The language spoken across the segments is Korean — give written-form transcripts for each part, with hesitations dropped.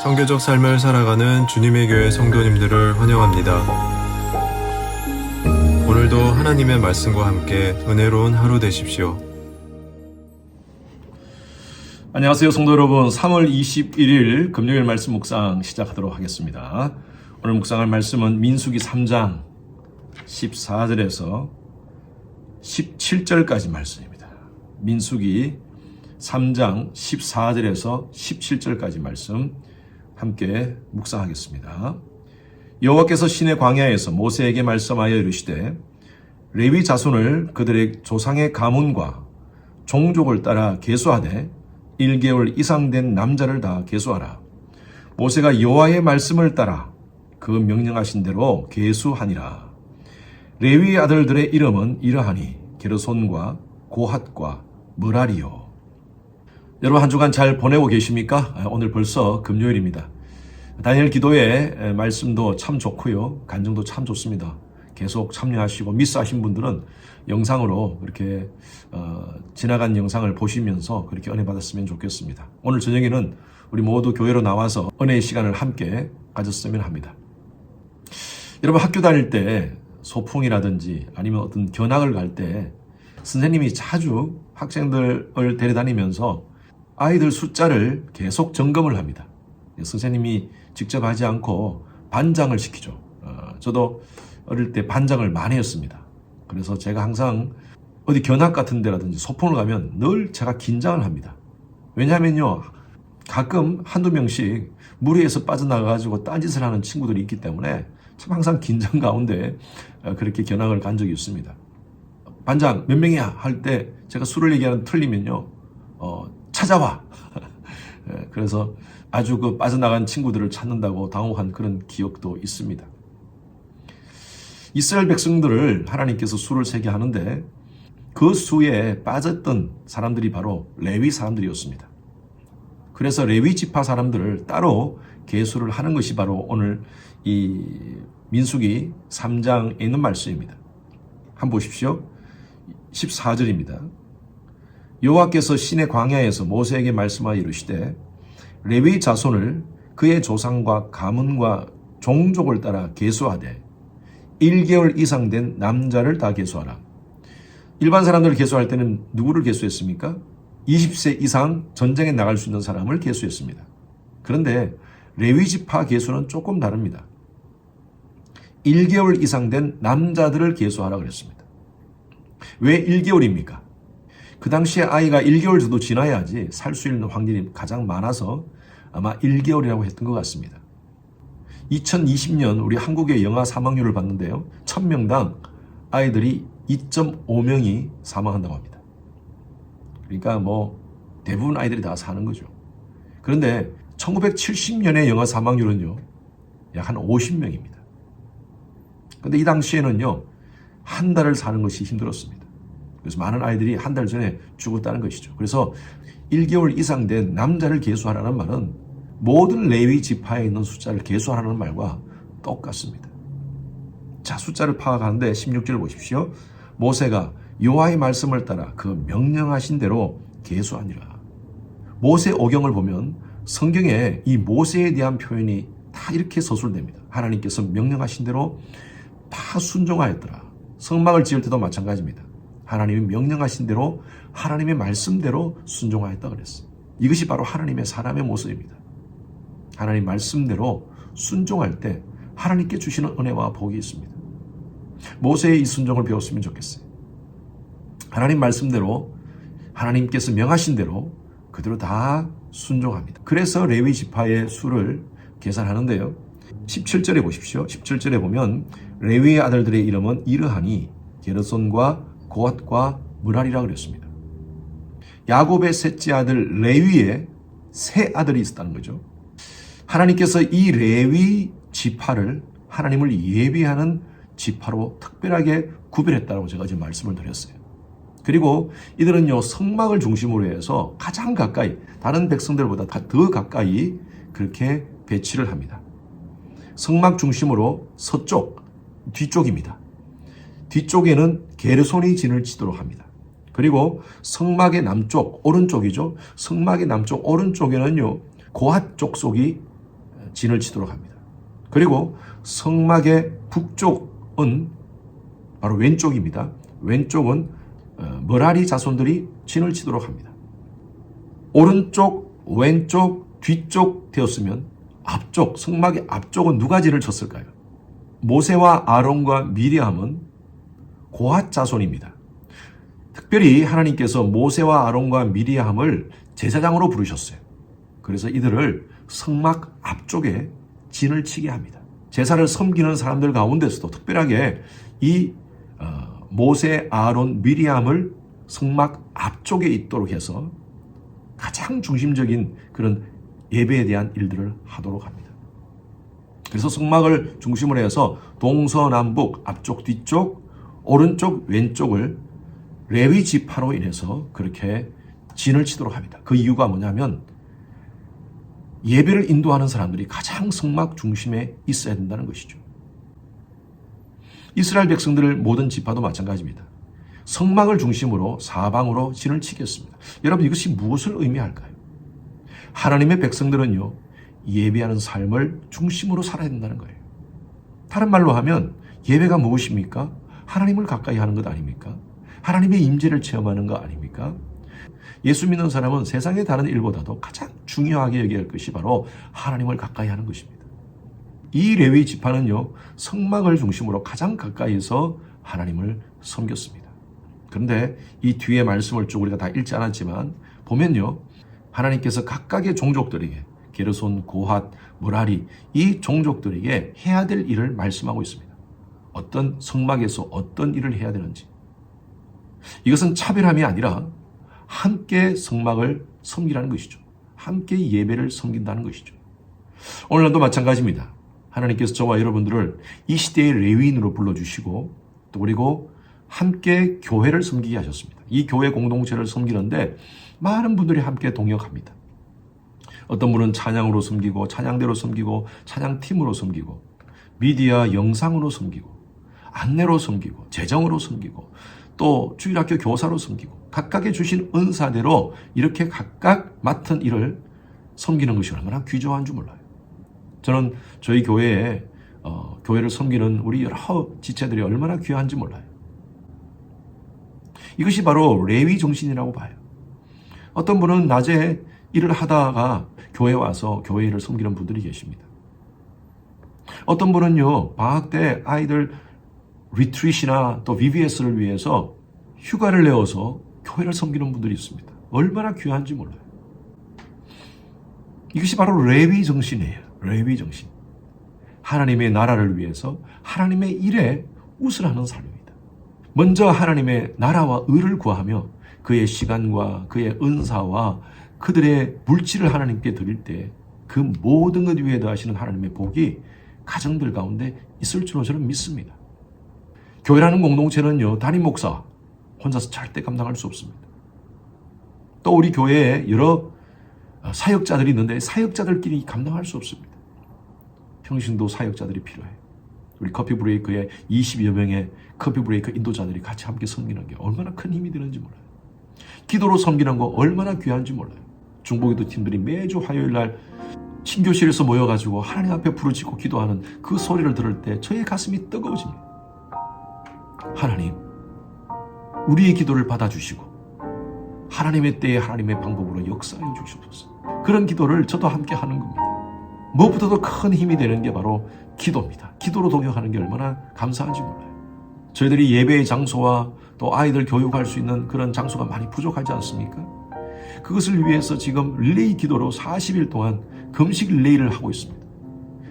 성교적 삶을 살아가는 주님의 교회 성도님들을 환영합니다. 오늘도 하나님의 말씀과 함께 은혜로운 하루 되십시오. 안녕하세요, 성도 여러분. 3월 21일 금요일 말씀 묵상 시작하도록 하겠습니다. 오늘 묵상할 말씀은 민수기 3장 14절에서 17절까지 말씀입니다. 민수기 3장 14절에서 17절까지 말씀 함께 묵상하겠습니다. 여호와께서 시내 광야에서 모세에게 말씀하여 이르시되 레위 자손을 그들의 조상의 가문과 종족을 따라 계수하되 1개월 이상 된 남자를 다 계수하라. 모세가 여호와의 말씀을 따라 그 명령하신 대로 계수하니라. 레위 아들들의 이름은 이러하니 게르손과 고핫과 므라리요. 여러분 한 주간 잘 보내고 계십니까? 오늘 벌써 금요일입니다. 다니엘 기도의 말씀도 참 좋고요. 간증도 참 좋습니다. 계속 참여하시고 미스하신 분들은 영상으로 이렇게 지나간 영상을 보시면서 그렇게 은혜 받았으면 좋겠습니다. 오늘 저녁에는 우리 모두 교회로 나와서 은혜의 시간을 함께 가졌으면 합니다. 여러분 학교 다닐 때 소풍이라든지 아니면 어떤 견학을 갈 때 선생님이 자주 학생들을 데려다니면서 아이들 숫자를 계속 점검을 합니다. 선생님이 직접 하지 않고 반장을 시키죠. 저도 어릴 때 반장을 많이 했습니다. 그래서 제가 항상 어디 견학 같은 데라든지 소풍을 가면 늘 제가 긴장을 합니다. 왜냐하면요, 가끔 한두 명씩 무리에서 빠져나가가지고 딴짓을 하는 친구들이 있기 때문에 참 항상 긴장 가운데 그렇게 견학을 간 적이 있습니다. 반장 몇 명이야? 할 때 제가 수를 얘기하는 틀리면요, 찾아와. 그래서 아주 그 빠져나간 친구들을 찾는다고 당혹한 그런 기억도 있습니다. 이스라엘 백성들을 하나님께서 수를 세게 하는데 그 수에 빠졌던 사람들이 바로 레위 사람들이었습니다. 그래서 레위 지파 사람들을 따로 계수를 하는 것이 바로 오늘 이 민수기 3장에 있는 말씀입니다. 한번 보십시오. 14절입니다. 여호와께서 시내 광야에서 모세에게 말씀하여 이르시되 레위 자손을 그의 조상과 가문과 종족을 따라 계수하되 1개월 이상 된 남자를 다 계수하라. 일반 사람들을 계수할 때는 누구를 계수했습니까? 20세 이상 전쟁에 나갈 수 있는 사람을 계수했습니다. 그런데 레위 지파 계수는 조금 다릅니다. 1개월 이상 된 남자들을 계수하라 그랬습니다. 왜 1개월입니까? 그 당시에 아이가 1개월 정도 지나야지 살 수 있는 확률이 가장 많아서 아마 1개월이라고 했던 것 같습니다. 2020년 우리 한국의 영아 사망률을 봤는데요, 1000명당 아이들이 2.5명이 사망한다고 합니다. 그러니까 뭐 대부분 아이들이 다 사는 거죠. 그런데 1970년의 영아 사망률은요, 약 한 50명입니다. 그런데 이 당시에는요, 한 달을 사는 것이 힘들었습니다. 그래서 많은 아이들이 한 달 전에 죽었다는 것이죠. 그래서 1개월 이상 된 남자를 계수하라는 말은 모든 레위 지파에 있는 숫자를 계수하라는 말과 똑같습니다. 자, 숫자를 파악하는데 16절 보십시오. 모세가 여호와의 말씀을 따라 그 명령하신 대로 계수하니라. 모세 오경을 보면 성경에 이 모세에 대한 표현이 다 이렇게 서술됩니다. 하나님께서 명령하신 대로 다 순종하였더라. 성막을 지을 때도 마찬가지입니다. 하나님이 명령하신 대로 하나님의 말씀대로 순종하였다 그랬어요. 이것이 바로 하나님의 사람의 모습입니다. 하나님 말씀대로 순종할 때 하나님께 주시는 은혜와 복이 있습니다. 모세의 이 순종을 배웠으면 좋겠어요. 하나님 말씀대로 하나님께서 명하신 대로 그대로 다 순종합니다. 그래서 레위 지파의 수를 계산하는데요, 17절에 보십시오. 17절에 보면 레위의 아들들의 이름은 이르하니 게르손과 고핫과 므라리라 그랬습니다. 야곱의 셋째 아들 레위의 세 아들이 있었다는 거죠. 하나님께서 이 레위 지파를 하나님을 예비하는 지파로 특별하게 구별했다고 제가 지금 말씀을 드렸어요. 그리고 이들은요, 성막을 중심으로 해서 가장 가까이, 다른 백성들보다 더 가까이 그렇게 배치를 합니다. 성막 중심으로 서쪽, 뒤쪽입니다. 뒤쪽에는 게르손이 진을 치도록 합니다. 그리고 성막의 남쪽, 오른쪽이죠. 성막의 남쪽, 오른쪽에는요, 고핫 족속이 진을 치도록 합니다. 그리고 성막의 북쪽은 바로 왼쪽입니다. 왼쪽은 머라리 자손들이 진을 치도록 합니다. 오른쪽, 왼쪽, 뒤쪽 되었으면 앞쪽, 성막의 앞쪽은 누가 진을 쳤을까요? 모세와 아론과 미리암은 고핫 자손입니다. 특별히 하나님께서 모세와 아론과 미리암을 제사장으로 부르셨어요. 그래서 이들을 성막 앞쪽에 진을 치게 합니다. 제사를 섬기는 사람들 가운데서도 특별하게 이 모세, 아론, 미리암을 성막 앞쪽에 있도록 해서 가장 중심적인 그런 예배에 대한 일들을 하도록 합니다. 그래서 성막을 중심으로 해서 동서남북, 앞쪽, 뒤쪽, 오른쪽, 왼쪽을 레위 지파로 인해서 그렇게 진을 치도록 합니다. 그 이유가 뭐냐면 예배를 인도하는 사람들이 가장 성막 중심에 있어야 된다는 것이죠. 이스라엘 백성들 모든 지파도 마찬가지입니다. 성막을 중심으로 사방으로 진을 치겠습니다. 여러분 이것이 무엇을 의미할까요? 하나님의 백성들은요, 예배하는 삶을 중심으로 살아야 된다는 거예요. 다른 말로 하면 예배가 무엇입니까? 하나님을 가까이 하는 것 아닙니까? 하나님의 임재를 체험하는 것 아닙니까? 예수 믿는 사람은 세상의 다른 일보다도 가장 중요하게 여겨야 할 것이 바로 하나님을 가까이 하는 것입니다. 이 레위 지파는요, 성막을 중심으로 가장 가까이서 하나님을 섬겼습니다. 그런데 이 뒤에 말씀을 쭉 우리가 다 읽지 않았지만 보면요, 하나님께서 각각의 종족들에게 게르손, 고핫, 므라리 이 종족들에게 해야 될 일을 말씀하고 있습니다. 어떤 성막에서 어떤 일을 해야 되는지. 이것은 차별함이 아니라 함께 성막을 섬기라는 것이죠. 함께 예배를 섬긴다는 것이죠. 오늘날도 마찬가지입니다. 하나님께서 저와 여러분들을 이 시대의 레위인으로 불러주시고 또 그리고 함께 교회를 섬기게 하셨습니다. 이 교회 공동체를 섬기는데 많은 분들이 함께 동역합니다. 어떤 분은 찬양으로 섬기고 찬양대로 섬기고 찬양팀으로 섬기고 미디어 영상으로 섬기고 안내로 섬기고 재정으로 섬기고 또 주일학교 교사로 섬기고 각각의 주신 은사대로 이렇게 각각 맡은 일을 섬기는 것이 얼마나 귀중한 줄 몰라요. 저는 저희 교회에 교회를 섬기는 우리 여러 지체들이 얼마나 귀한지 몰라요. 이것이 바로 레위 정신이라고 봐요. 어떤 분은 낮에 일을 하다가 교회에 와서 교회 일을 섬기는 분들이 계십니다. 어떤 분은요, 방학 때 아이들 리트릿이나 또 VBS를 위해서 휴가를 내어서 교회를 섬기는 분들이 있습니다. 얼마나 귀한지 몰라요. 이것이 바로 레위 정신이에요. 레위 정신. 하나님의 나라를 위해서 하나님의 일에 우선하는 삶입니다. 먼저 하나님의 나라와 의를 구하며 그의 시간과 그의 은사와 그들의 물질을 하나님께 드릴 때 그 모든 것 위에 더하시는 하나님의 복이 가정들 가운데 있을 줄로 저는 믿습니다. 교회라는 공동체는요, 담임 목사 혼자서 절대 감당할 수 없습니다. 또 우리 교회에 여러 사역자들이 있는데 사역자들끼리 감당할 수 없습니다. 평신도 사역자들이 필요해요. 우리 커피 브레이크에 20여 명의 커피 브레이크 인도자들이 같이 함께 섬기는 게 얼마나 큰 힘이 되는지 몰라요. 기도로 섬기는 거 얼마나 귀한지 몰라요. 중보기도 팀들이 매주 화요일 날 신교실에서 모여가지고 하나님 앞에 부르짖고 기도하는 그 소리를 들을 때 저의 가슴이 뜨거워집니다. 하나님, 우리의 기도를 받아주시고 하나님의 때에 하나님의 방법으로 역사해 주시옵소서. 그런 기도를 저도 함께 하는 겁니다. 무엇보다도 큰 힘이 되는 게 바로 기도입니다. 기도로 동역하는 게 얼마나 감사한지 몰라요. 저희들이 예배의 장소와 또 아이들 교육할 수 있는 그런 장소가 많이 부족하지 않습니까? 그것을 위해서 지금 릴레이 기도로 40일 동안 금식 릴레이를 하고 있습니다.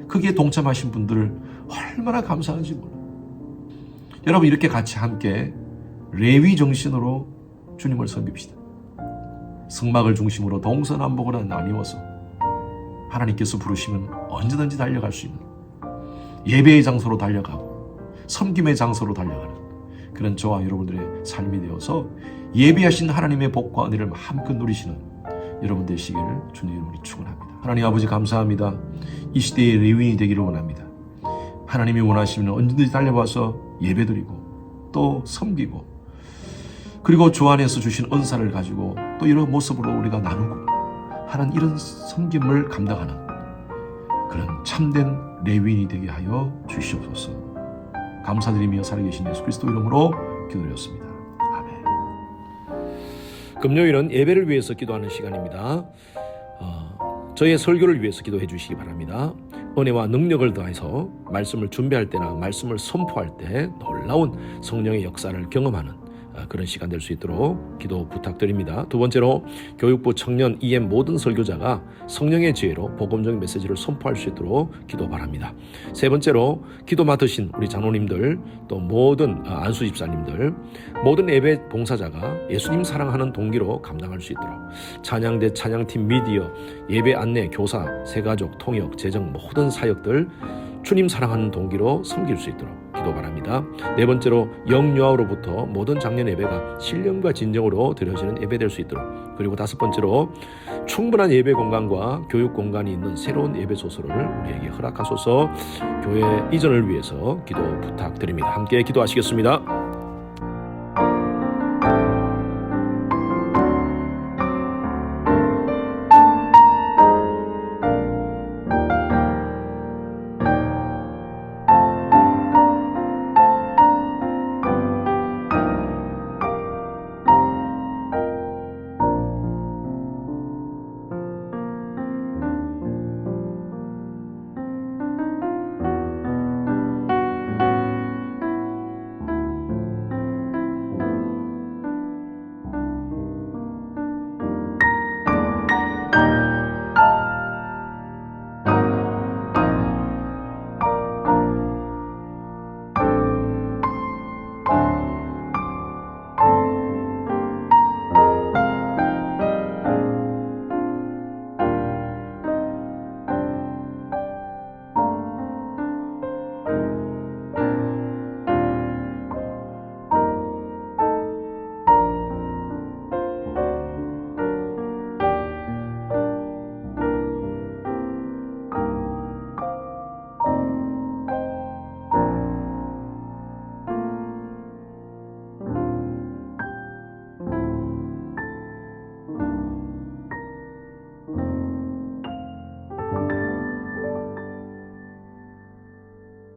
거기에 동참하신 분들을 얼마나 감사한지 몰라요. 여러분 이렇게 같이 함께 레위 정신으로 주님을 섬깁시다. 성막을 중심으로 동서남북으로 나뉘어서 하나님께서 부르시면 언제든지 달려갈 수 있는 예배의 장소로 달려가고 섬김의 장소로 달려가는 그런 저와 여러분들의 삶이 되어서 예배하신 하나님의 복과 은혜를 마음껏 누리시는 여러분 되시기를 주님 이름으로 축원합니다. 하나님 아버지 감사합니다. 이 시대의 레위인이 되기를 원합니다. 하나님이 원하시면 언제든지 달려와서 예배드리고 또 섬기고 그리고 주 안에서 주신 은사를 가지고 또 이런 모습으로 우리가 나누고 하는 이런 섬김을 감당하는 그런 참된 레위인이 되게 하여 주시옵소서. 감사드리며 살아계신 예수 그리스도 이름으로 기도드렸습니다. 아멘. 금요일은 예배를 위해서 기도하는 시간입니다. 저의 설교를 위해서 기도해 주시기 바랍니다. 은혜와 능력을 더해서 말씀을 준비할 때나 말씀을 선포할 때 놀라운 성령의 역사를 경험하는 그런 시간 될 수 있도록 기도 부탁드립니다. 두 번째로 교육부 청년 EM 모든 설교자가 성령의 지혜로 복음적인 메시지를 선포할 수 있도록 기도 바랍니다. 세 번째로 기도 맡으신 우리 장로님들 또 모든 안수 집사님들 모든 예배 봉사자가 예수님 사랑하는 동기로 감당할 수 있도록 찬양대 찬양팀 미디어 예배 안내 교사 새가족 통역 재정 모든 사역들 주님 사랑하는 동기로 섬길 수 있도록 기도 바랍니다. 네 번째로 영유아로부터 모든 작년 예배가 신령과 진정으로 드려지는 예배 될 수 있도록, 그리고 다섯 번째로 충분한 예배 공간과 교육 공간이 있는 새로운 예배 소설을 우리에게 허락하소서. 교회 이전을 위해서 기도 부탁드립니다. 함께 기도하시겠습니다.